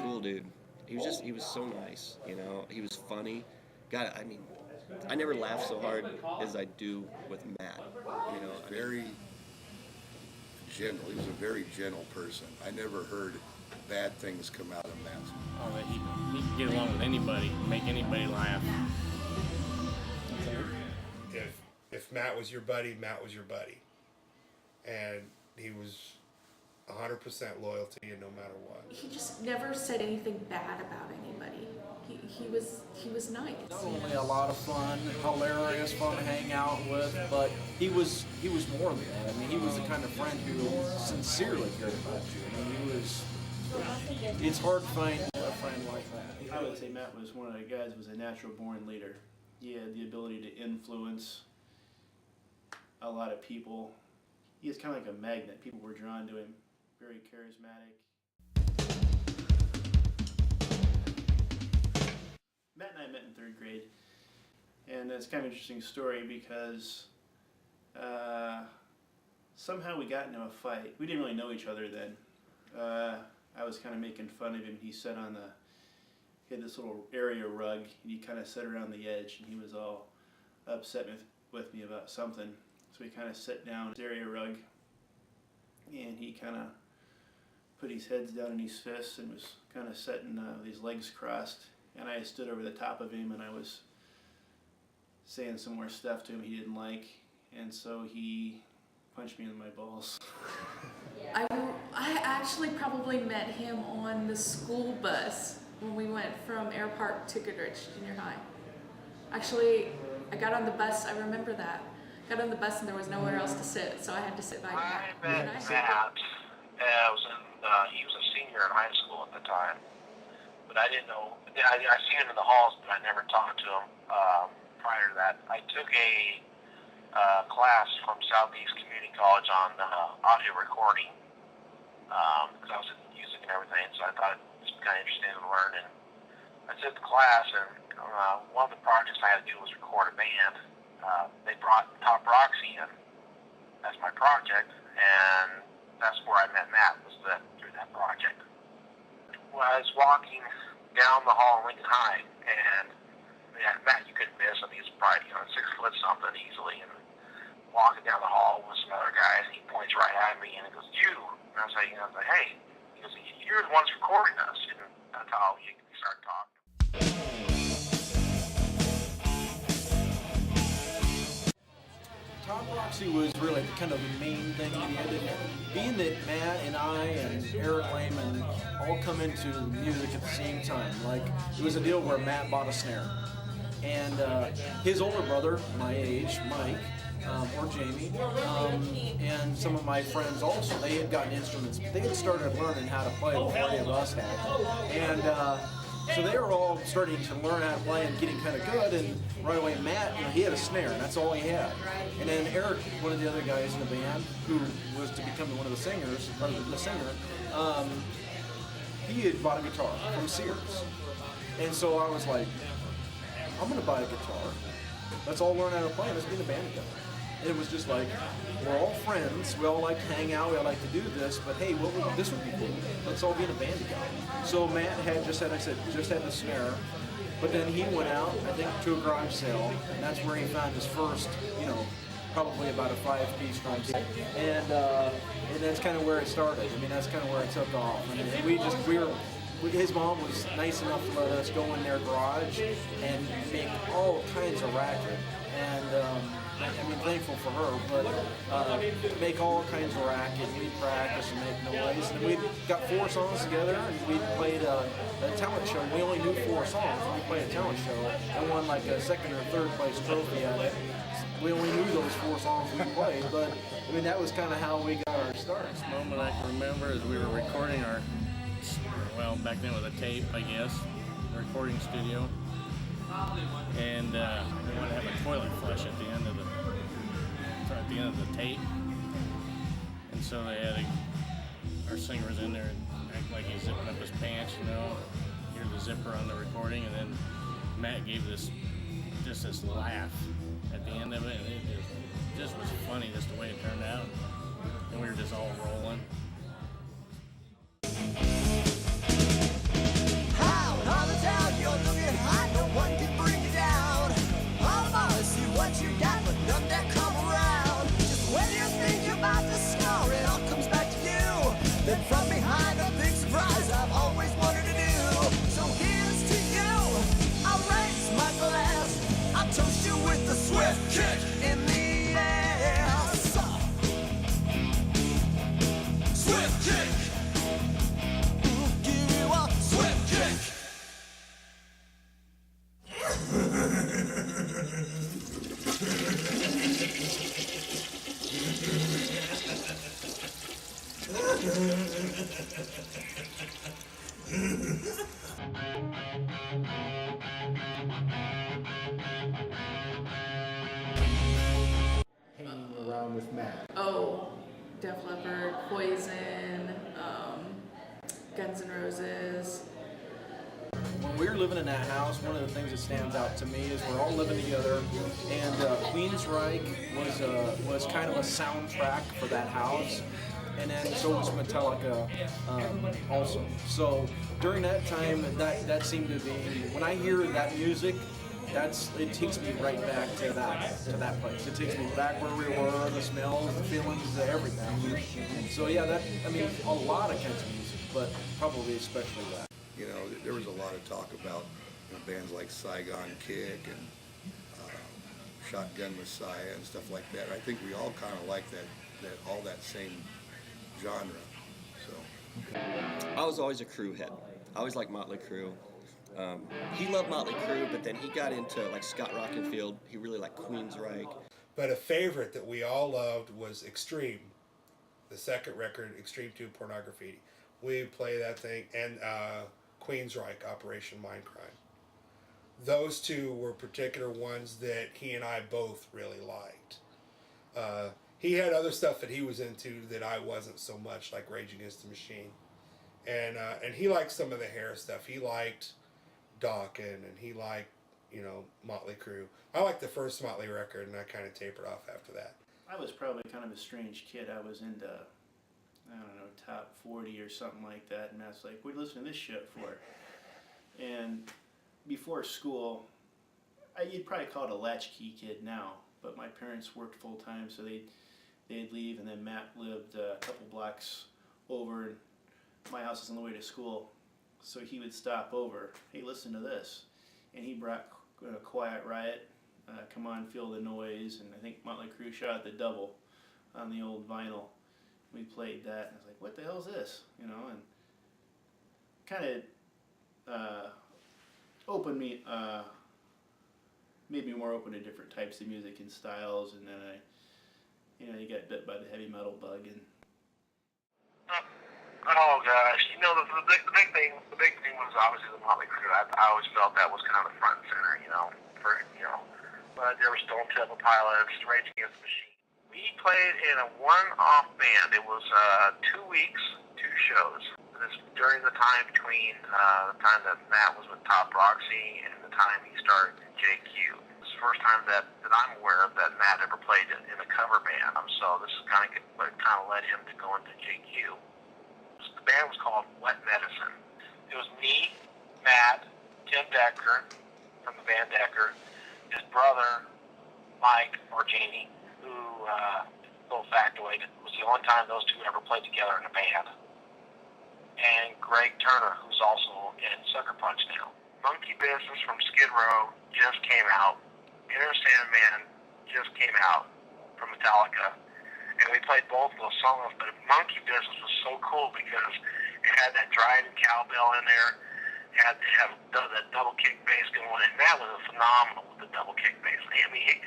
cool dude. He was so nice, you know. He was funny. God, I mean, I never laugh so hard as I do with Matt. You know, Very gentle. He was a very gentle person. I never heard bad things come out of Matt. Oh, that he could get along with anybody, make anybody laugh. If Matt was your buddy, Matt was your buddy, and he was 100% loyal to you no matter what. He just never said anything bad about anybody. He was nice. Not only a lot of fun, hilarious, fun to hang out with, but he was more than that. I mean, he was the kind of friend who sincerely cared about you. I mean, he was. It's hard to find a friend like that. I would say Matt was one of the guys who was a natural born leader. He had the ability to influence a lot of people. He was kind of like a magnet. People were drawn to him. Very charismatic. Matt and I met in 3rd grade, and it's kind of an interesting story because somehow we got into a fight. We didn't really know each other then. I was kind of making fun of him. He sat on he had this little area rug, and he kind of sat around the edge, and he was all upset with me about something. So he kind of sat down on his area rug, and he kind of put his heads down in his fists and was kind of sitting with his legs crossed. And I stood over the top of him, and I was saying some more stuff to him he didn't like, and so he punched me in my balls. I actually probably met him on the school bus when we went from Air Park to Goodrich Junior High. Actually, I got on the bus, I remember that. Got on the bus and there was nowhere else to sit, so I had to sit by him. I met Matt. He was a senior in high school at the time, but I didn't know. I seen him in the halls, but I never talked to him prior to that. I took a class from Southeast Community College on audio recording because I was in music and everything, so I thought it was kind of interesting to learn. And I took the class, and one of the projects I had to do was record a band. They brought Top Roxy in as my project, and that's where I met Matt, through that project. Well, I was walking down the hall in Lincoln High, and Matt, you couldn't miss him. He was probably 6 foot something easily, and walking down the hall with some other guys, and he points right at me, and he goes, "You," and I was like, "Hey," he goes, "You're the ones recording us," and that's how we started talking. Top Roxy was really kind of the main thing we did. And being that Matt and I and Eric Lehman all come into music at the same time, like it was a deal where Matt bought a snare. And his older brother, my age, Mike, or Jamie, and some of my friends also, they had gotten instruments, but they had started learning how to play before any of us had. And so they were all starting to learn how to play and getting kind of good, and right away Matt, he had a snare, and that's all he had. And then Eric, one of the other guys in the band, who was to become one of the singers, or the singer, he had bought a guitar from Sears. And so I was like, I'm going to buy a guitar. Let's all learn how to play. Let's be in a band together. And it was just like, we're all friends. We all like to hang out. We all like to do this. But hey, this would be cool. Let's all be in a band together. So Matt had just had the snare. But then he went out, I think, to a garage sale. And that's where he found his first, probably about a 5-piece drum set. And that's kind of where it started. I mean, that's kind of where it took off. And his mom was nice enough to let us go in their garage and make all kinds of racket. And thankful for her, but make all kinds of racket. We'd practice and make noise. And we got 4 songs together, and we played a talent show. We only knew 4 songs. We played a talent show and won like a 2nd or 3rd place trophy at it. We only knew those 4 songs we played, but that was kind of how we got our start. The moment I can remember is we were recording back then with a tape, I guess, recording studio, and we wanted to have a toilet flush at the end of the tape, and so they had our singer was in there and act like he's zipping up his pants, hear the zipper on the recording, and then Matt gave this laugh at the end of it, and it just was funny just the way it turned out, and we were just all rolling. Hanging around with Matt. Oh, Def Leppard, Poison, Guns N' Roses. When we were living in that house, one of the things that stands out to me is we're all living together, and Queensryche was kind of a soundtrack for that house, and then so was Metallica also. So during that time, that seemed to be, when I hear that music, it takes me right back to that place. It takes me back where we were, the smells, the feelings, everything. So yeah, a lot of kinds of music, but probably especially that. You know, there was a lot of talk about bands like Saigon Kick and Shotgun Messiah and stuff like that. I think we all kind of like that same genre. So I was always a Crue head. I always liked Motley Crue. He loved Motley Crue, but then he got into like Scott Rockenfield. He really liked Queensryche. But a favorite that we all loved was Extreme, the second record, Extreme 2 Pornography. We play that thing, and Queensryche, Operation Mindcrime. Those two were particular ones that he and I both really liked. He had other stuff that he was into that I wasn't so much, like Rage Against the Machine. And he liked some of the hair stuff. He liked Dawkins, and he liked, Motley Crue. I liked the first Motley record, and I kind of tapered off after that. I was probably kind of a strange kid. I was into, I don't know, top 40 or something like that, and Matt's like, what are you listening to this shit for? And before school, you'd probably call it a latchkey kid now, but my parents worked full time, so they'd leave, and then Matt lived a couple blocks over, and my house was on the way to school, so he would stop over. Hey, listen to this, and he brought Quiet Riot, Come On Feel the Noise, and I think Motley Crue shot at the double on the old vinyl. We played that, and I was like, what the hell is this? And kind of opened me, made me more open to different types of music and styles, and then you got bit by the heavy metal bug. And oh gosh, the big thing was obviously the Motley Crue. I always felt that was kind of the front and center, but there was Stone Temple Pilots, Rage Against the Machine. We played in a one-off band. It was 2 weeks, 2 shows. This during the time between the time that Matt was with Top Roxy and the time he started in JQ. It's the first time that I'm aware of that Matt ever played in a cover band. So this is kind of what kind of led him to go into JQ. The band was called Wet Medicine. It was me, Matt, Tim Decker from the band Decker, his brother Mike or Jamie, who little factoid, it was the only time those two ever played together in a band. And Greg Turner, who's also in Sucker Punch now. Monkey Business from Skid Row just came out. Enter Sandman just came out from Metallica. And we played both of those songs, but Monkey Business was so cool because it had that Dryden cowbell in there. It had that double kick bass going, and that was phenomenal with the double kick bass. I mean,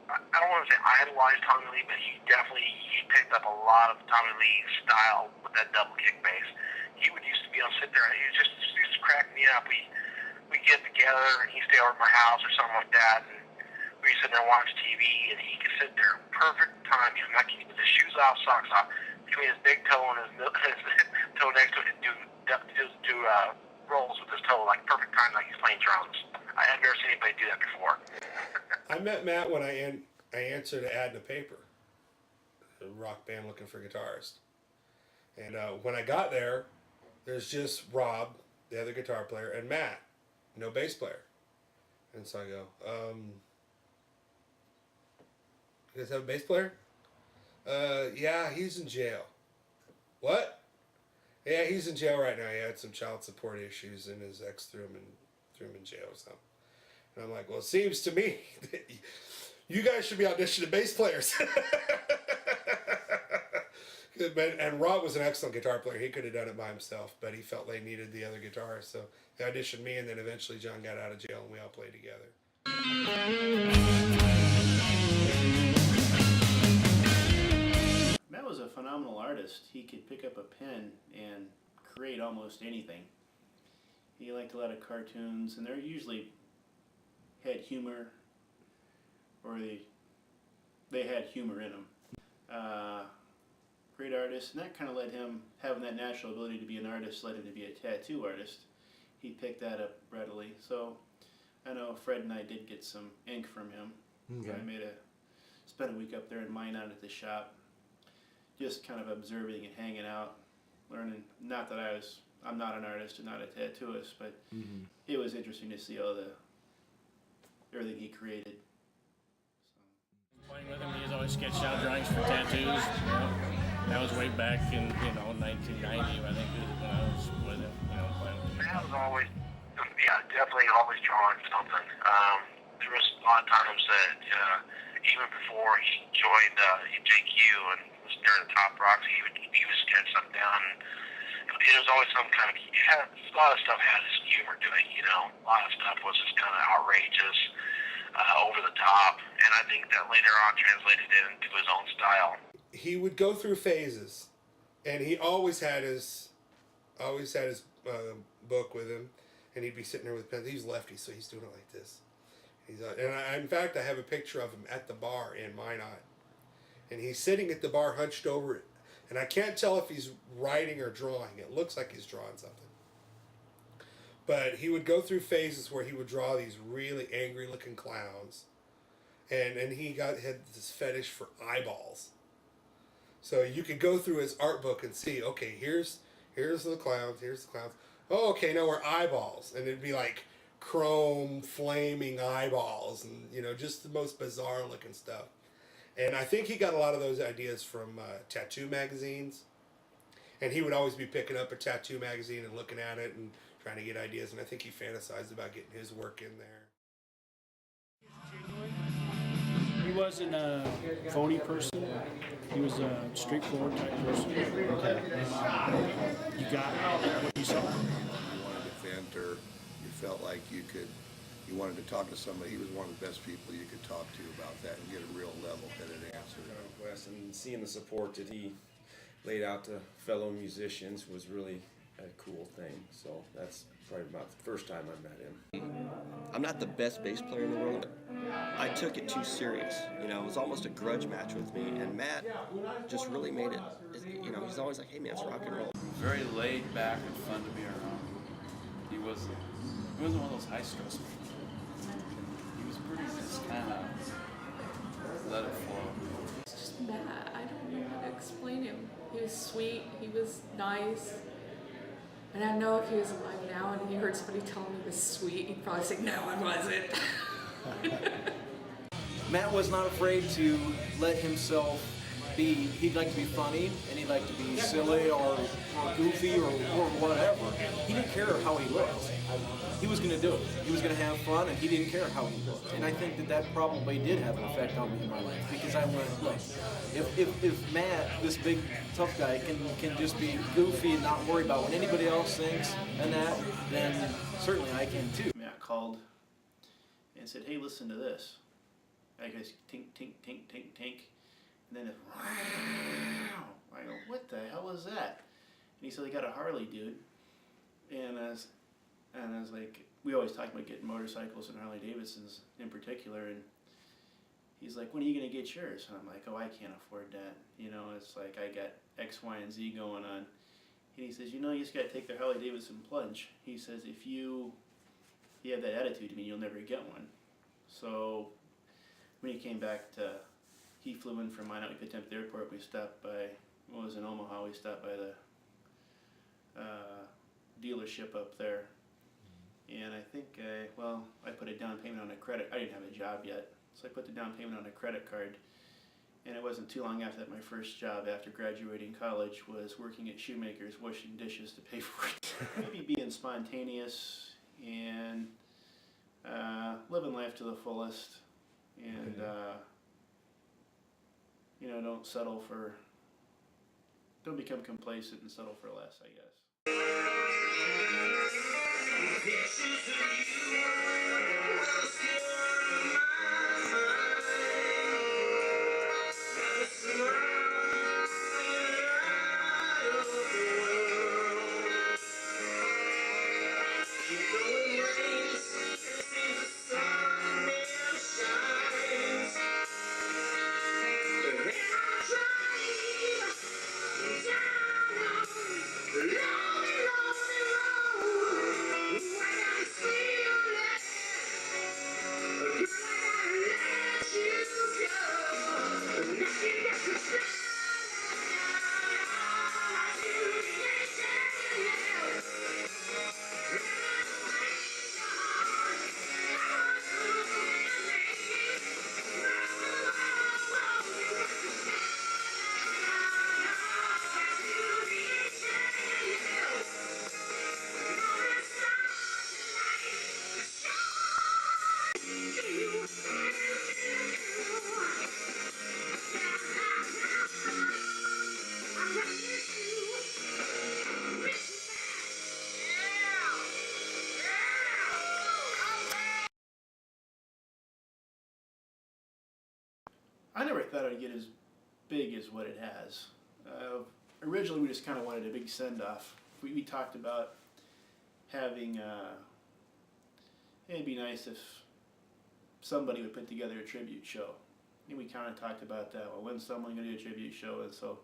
I don't want to say idolized Tommy Lee, but he picked up a lot of Tommy Lee's style with that double kick bass. He would used to be able to sit there, and he just used to crack me up. We get together, and he'd stay over at my house or something like that, and we'd sit there and watch TV, and he could sit there, perfect time, with his shoes off, socks off, between his big toe and his toe next to it, and do rolls with his toe, like perfect time, like he's playing drums. I had never seen anybody do that before. I met Matt when I answered an ad in the paper, a rock band looking for guitarists. And when I got there, there's just Rob, the other guitar player, and Matt, no bass player. And so I go, you guys have a bass player? Yeah, he's in jail. What? Yeah, he's in jail right now. He had some child support issues, and his ex threw him in jail or something. And I'm like, well, it seems to me that you guys should be auditioning bass players. And Rob was an excellent guitar player. He could have done it by himself, but he felt they needed the other guitarist. So they auditioned me, and then eventually John got out of jail, and we all played together. Matt was a phenomenal artist. He could pick up a pen and create almost anything. He liked a lot of cartoons, and they're usually had humor, or they had humor in them. Great artist, and that kind of led him, having that natural ability to be an artist, led him to be a tattoo artist. He picked that up readily. So I know Fred and I did get some ink from him. Okay. Spent a week up there in Minot at the shop, just kind of observing and hanging out, learning. Not that I'm not an artist and not a tattooist, but it was interesting to see everything he created. Playing with him, he's always sketched out drawings for tattoos. You know, that was way back in 1990, I think, when I was with him. Playing with him. Matt was always, definitely always drawing something. There was a lot of times that even before he joined JQ and was during the Top Rocks, he would sketch something down. It was always some kind of, a lot of stuff had his humor to it. A lot of stuff was just kind of outrageous. Over the top, and I think that later on translated into his own style. He would go through phases, and he always had his book with him, and he'd be sitting there with pens. He's lefty, so he's doing it like this. In fact, I have a picture of him at the bar in Minot, and he's sitting at the bar hunched over it, and I can't tell if he's writing or drawing. It looks like he's drawing something. But he would go through phases where he would draw these really angry-looking clowns, and he had this fetish for eyeballs. So you could go through his art book and see, okay, here's the clowns, here's the clowns. Oh, okay, now we're eyeballs, and it'd be like chrome, flaming eyeballs, and just the most bizarre-looking stuff. And I think he got a lot of those ideas from tattoo magazines, and he would always be picking up a tattoo magazine and looking at it and trying to get ideas, and I think he fantasized about getting his work in there. He wasn't a phony person. He was a straightforward type person. Okay. You got what you saw. You wanted to vent, or you felt like you wanted to talk to somebody. He was one of the best people you could talk to about that and get a real level-headed answer. And seeing the support that he laid out to fellow musicians was really a cool thing. So that's probably about the first time I met him. I'm not the best bass player in the world, but I took it too serious. It was almost a grudge match with me, and Matt just really made it. He's always like, "Hey man, it's rock and roll." Very laid back and fun to be around. He wasn't one of those high stress people. He was pretty just kind of let it flow. It's just Matt. I don't know how to explain him. He was sweet. He was nice. And I know if he was alive now and he heard somebody tell him he was sweet, he'd probably say, "No, I wasn't." Matt was not afraid to let himself be. He'd like to be funny, and he'd like to be silly or goofy or whatever. He didn't care how he looked. He was going to do it. He was going to have fun, and he didn't care how he looked. And I think that probably did have an effect on me in my life, because I went, look, if Matt, this big tough guy, can just be goofy and not worry about what anybody else thinks and that, then certainly I can too. Matt called and said, "Hey, listen to this." I goes tink, tink, tink, tink, tink, and then wow. I go, "What the hell is that?" And he said, "They got a Harley, dude." And I was like, we always talk about getting motorcycles and Harley Davidsons in particular, and he's like, "When are you gonna get yours?" And I'm like, "Oh, I can't afford that. It's like I got X, Y, and Z going on." And he says, "You just gotta take the Harley Davidson plunge." He says, "If you have that attitude, you'll never get one." So when he came back he flew in from Minot. We picked him up at the airport. We stopped by, in Omaha, we stopped by the dealership up there. And I think, I put a down payment on a credit. I didn't have a job yet, so I put the down payment on a credit card. And it wasn't too long after that, my first job after graduating college was working at Shoemakers, washing dishes to pay for it. Maybe being spontaneous and living life to the fullest, and don't become complacent and settle for less, I guess. I never thought it would get as big as what it has. Originally, we just kind of wanted a big send-off. We talked about having, it'd be nice if somebody would put together a tribute show. And we kind of talked about that. Well, when's someone going to do a tribute show? And so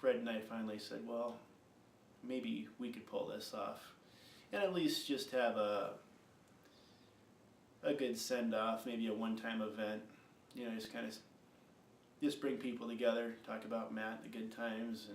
Fred and I finally said, well, maybe we could pull this off. And at least just have a good send-off, maybe a one-time event. You know, just kind of just bring people together, talk about Matt, the good times,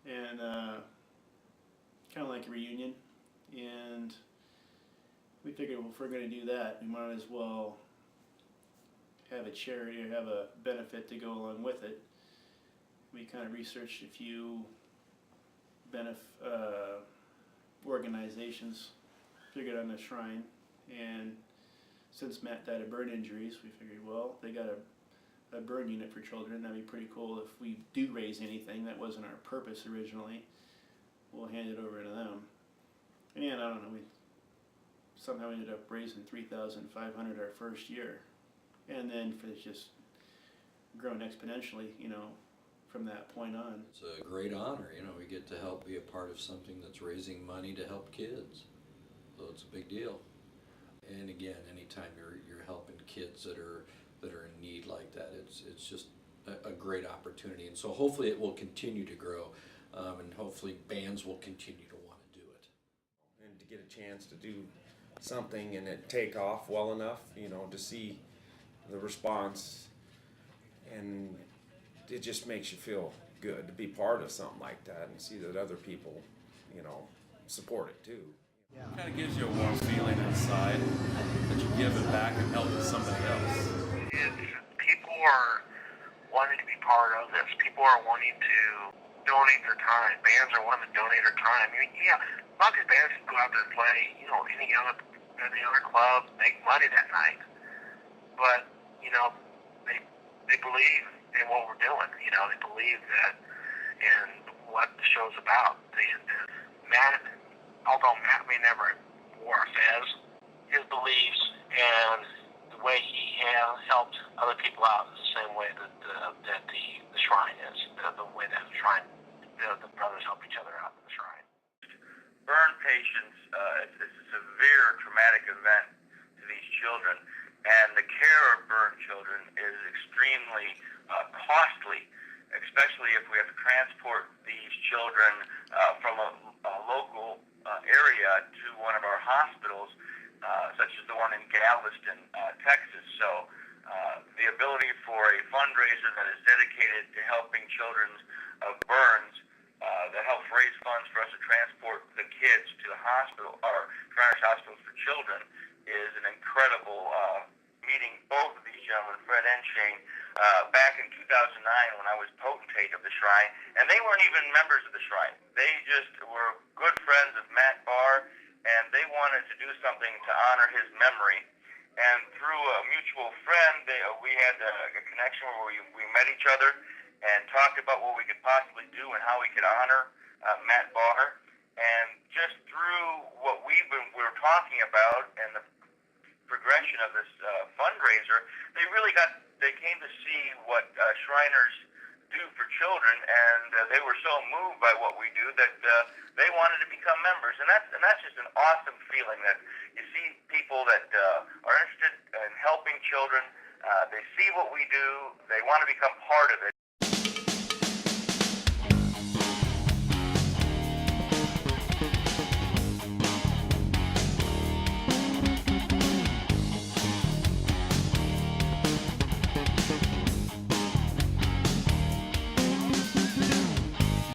and kind of like a reunion. And we figured, well, if we're going to do that, we might as well have a charity or have a benefit to go along with it. We kind of researched a few organizations, figured on the shrine, and since Matt died of burn injuries, we figured, well, they got a burn unit for children. That'd be pretty cool if we do raise anything. That wasn't our purpose originally. We'll hand it over to them. And I don't know, we somehow ended up raising $3,500 our first year. And then it's just grown exponentially, you know, from that point on. It's a great honor, you know, we get to help be a part of something that's raising money to help kids. So it's a big deal. And again, anytime you're helping kids that are in need like that, it's just a great opportunity. And so hopefully it will continue to grow, and hopefully bands will continue to want to do it. And to get a chance to do something and it take off well enough, you know, to see the response, and it just makes you feel good to be part of something like that and see that other people, you know, support it too. It kind of gives you a warm feeling inside that you give it back and help somebody else. People are wanting to be part of this. People are wanting to donate their time. Bands are wanting to donate their time. I mean, yeah, a lot of these bands can go out there and play, you know, any other club, make money that night. But, you know, they believe in what we're doing. You know, they believe that in what the show's about. Matt, although Matt may never wore a fez, his beliefs and the way he has helped other people out is the same way that the shrine is. The way that the shrine, the brothers help each other out in the shrine. Burn patients, it's a severe traumatic event to these children, and the care of burn children is extremely costly, especially if we have to transport these children from a local area to one of our hospitals, such as the one in Galveston, Texas. So the ability for a fundraiser that is dedicated to helping children of burns, that helps raise funds for us to transport the kids to the hospital, or Shriners Hospitals for Children, is an incredible meeting both of these gentlemen, Fred and Shane, back in 2009 when I was potentate of the shrine, and they weren't even members of the shrine. They just were good friends of Matt Bahr, and they wanted to do something to honor his memory. And through a mutual friend, we had a connection where we met each other and talked about what we could possibly do and how we could honor Matt Bahr. And just through what we were talking about and the progression of this fundraiser, they came to see what Shriners do for children, and they were so moved by what we do that they wanted wanted to become members, and that's just an awesome feeling that you see people that are interested in helping children. They see what we do, they want to become part of it.